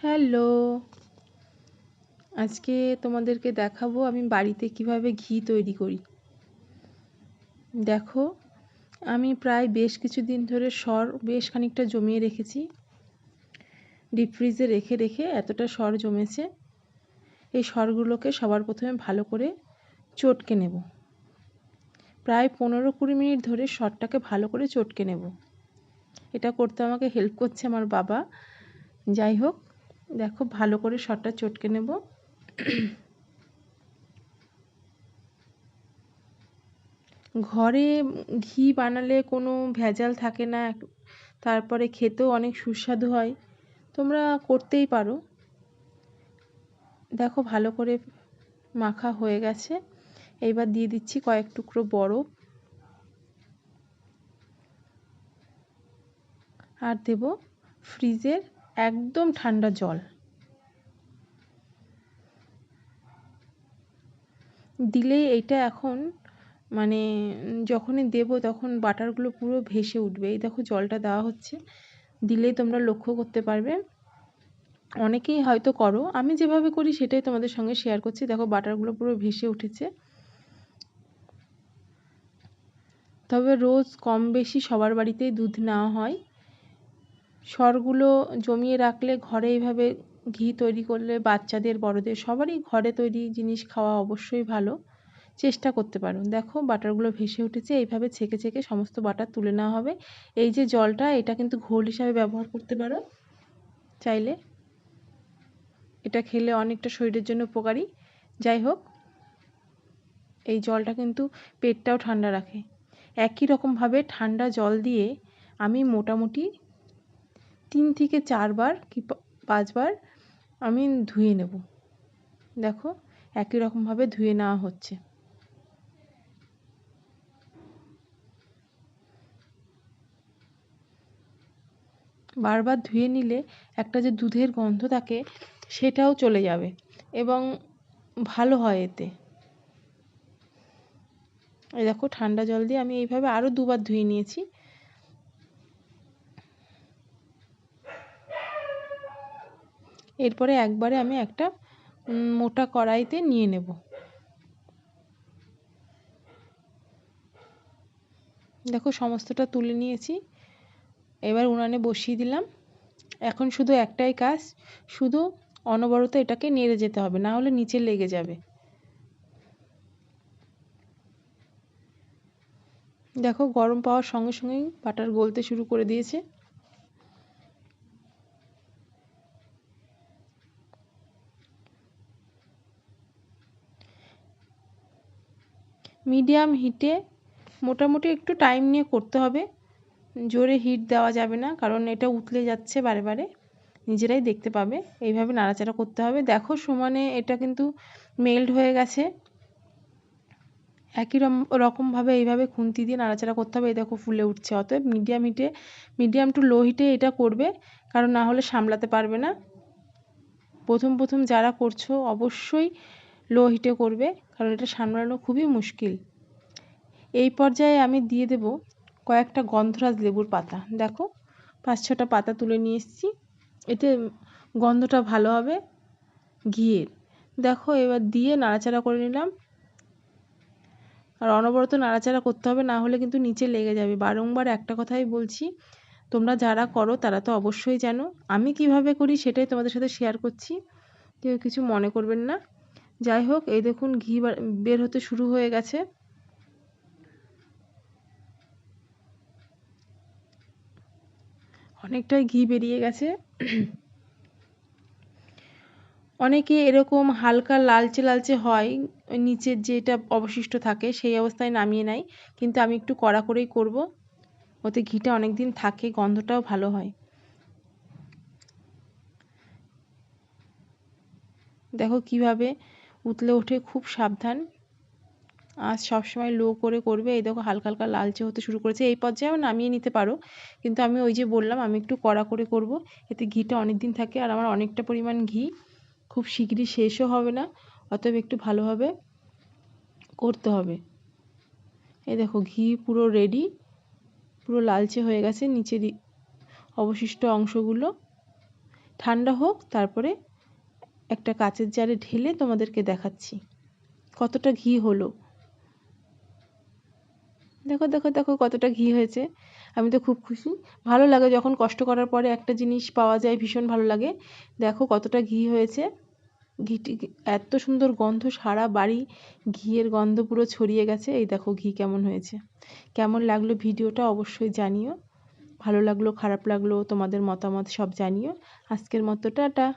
Hello, আজকে তোমাদেরকে দেখাবো আমি বাড়িতে কিভাবে ঘি তৈরি করি। দেখো, আমি প্রায় বেশ কিছুদিন ধরে বেশ খানিকটা জমিয়ে রেখেছি। ডিপ ফ্রিজে রেখে রেখে এতটা জমেছে। এই সরগুলোকে সবার প্রথমে ভালো করে চটকে নেব। প্রায় 15-20 মিনিট ধরে সরটাকে ভালো করে চটকে নেব। এটা করতে আমাকে হেল্প করছে আমার বাবা। যাই হোক, দেখো ভালো করে সরটা চটকে নেব। ঘরে ঘি বানালে কোনো ভেজাল থাকে না, তারপরে খেতেও অনেক সুস্বাদু হয়। তোমরা করতেই পারো। দেখো ভালো করে মাখা হয়ে গেছে। এইবার দিয়ে দিচ্ছি কয়েক টুকরো বরফ, আর দেব ফ্রিজের একদম ঠান্ডা জল। দিলে এইটা এখন যখনই দেব তখন বাটারগুলো পুরো ভেসে উঠবে। এই দেখো জলটা দেওয়া হচ্ছে, দিলেই তোমরা লক্ষ্য করতে পারবে। অনেকেই হয়তো করো, আমি যেভাবে করি সেটাই তোমাদের সঙ্গে শেয়ার করছি। দেখো বাটারগুলো পুরো ভেসে উঠেছে। তবে রোজ কম বেশি সবার বাড়িতেই দুধ নেওয়া হয়। সরগুলো জমিয়ে রাখলে ঘরে এইভাবে ঘি তৈরি করলে বাচ্চাদের বড়দের সবারই ঘরে তৈরি জিনিস খাওয়া অবশ্যই ভালো। চেষ্টা করতে পারো। দেখো বাটারগুলো ভেসে উঠেছে। এইভাবে ছেঁকে ছেঁকে সমস্ত বাটার তুলে নেওয়া হবে। এই যে জলটা, এটা কিন্তু ঘোল হিসাবে ব্যবহার করতে পারো চাইলে। এটা খেলে অনেকটা শরীরের জন্য উপকারী। যাই হোক, এই জলটা কিন্তু পেটটাও ঠান্ডা রাখে। একই রকমভাবে ঠান্ডা জল দিয়ে আমি মোটামুটি 3 থেকে 4 বার কি 5 বার আমি ধুয়ে নেব। দেখো একই রকমভাবে ধুয়ে নেওয়া হচ্ছে। বারবার ধুয়ে নিলে একটা যে দুধের গন্ধ থাকে সেটাও চলে যাবে এবং ভালো হয় এতে। এই দেখো ঠান্ডা জল দিয়ে আমি এইভাবে আরও 2 বার ধুয়ে নিয়েছি। এরপরে একবারে আমি একটা মোটা কড়াইতে নিয়ে নেব। দেখো সমস্তটা তুলে নিয়েছি। এবার উনানে বসিয়ে দিলাম। এখন শুধু একটাই কাজ, শুধু অনবরত এটাকে নেড়ে যেতে হবে, না হলে নিচে লেগে যাবে। দেখো গরম পাওয়ার সঙ্গে সঙ্গেই বাটার গলতে শুরু করে দিয়েছে। মিডিয়াম হিটে মোটামুটি একটু টাইম নিয়ে করতে হবে। জোরে হিট দেওয়া যাবে না, কারণ এটা উতলে যাচ্ছে বারে বারে। নিজেরাই দেখতে পাবে। এইভাবে নাড়াচাড়া করতে হবে। দেখো সমানে এটা কিন্তু মেল্ট হয়ে গেছে। একই রকমভাবে এইভাবে খুন্তি দিয়ে নাড়াচাড়া করতে হবে। এই দেখো ফুলে উঠছে। অতএব মিডিয়াম টু লো হিটে এটা করবে, কারণ না হলে সামলাতে পারবে না। প্রথম যারা করছো অবশ্যই লো হিটে করবে, কারণ এটা সামলানো খুবই মুশকিল। এই পর্যায়ে আমি দিয়ে দেব কয়েকটা গন্ধরাজ লেবুর পাতা। দেখো 5-6টা পাতা তুলে নিয়ে এসেছি। এতে গন্ধটা ভালো হবে ঘিয়ের। দেখো এবার দিয়ে নাড়াচাড়া করে নিলাম। আর অনবরত নাড়াচাড়া করতে হবে, না হলে কিন্তু নিচে লেগে যাবে। বারংবার একটা কথাই বলছি, তোমরা যারা করো তারা তো অবশ্যই জানো। আমি কিভাবে করি সেটাই তোমাদের সাথে শেয়ার করছি, কেউ কিছু মনে করবেন না। যাই হোক, এই দেখুন ঘি বের হতে শুরু হয়ে গেছে। অনেকটাই ঘি বেরিয়ে গেছে। অনেকে এরকম হালকা লালচে লালচে হয়, ওই নিচের যেটা অবশিষ্ট থাকে সেই অবস্থায় নামিয়ে নেয়, কিন্তু আমি একটু কড়া করেই করব। ওতে ঘিটা অনেক দিন থাকে, গন্ধটাও ভালো হয়। দেখো কিভাবে উতলে ওঠে, খুব সাবধান। আঁচ সবসময় লো করে করবে। এই দেখো হালকা হালকা লালচে হতে শুরু করেছে। এই পর্যায়েও নামিয়ে নিতে পারো, কিন্তু আমি ওই যে বললাম আমি একটু কড়া করে করব। এতে ঘিটা অনেক দিন থাকে, আর আমার অনেকটা পরিমাণ ঘি, খুব শিগগিরই শেষও হবে না। অতএব একটু ভালোভাবে করতে হবে। এই দেখো ঘি পুরো রেডি, পুরো লালচে হয়ে গেছে নিচের অবশিষ্ট অংশগুলো। ঠান্ডা হোক, তারপরে একটা কাচের জারে ঢেলে তোমাদেরকে দেখাচ্ছি কতটা ঘি হলো। দেখো দেখো দেখো কতটা ঘি হয়েছে। আমি তো খুব খুশি। ভালো লাগে যখন কষ্ট করার পরে একটা জিনিস পাওয়া যায়, ভীষণ ভালো লাগে। দেখো কতটা ঘি হয়েছে। ঘিটি এত সুন্দর গন্ধ, সারা বাড়ি ঘিয়ের গন্ধ পুরো ছড়িয়ে গেছে। এই দেখো ঘি কেমন হয়েছে। কেমন লাগলো ভিডিওটা অবশ্যই জানিও। ভালো লাগলো খারাপ লাগলো তোমাদের মতামত সব জানিও। আজকের মতো টাটা।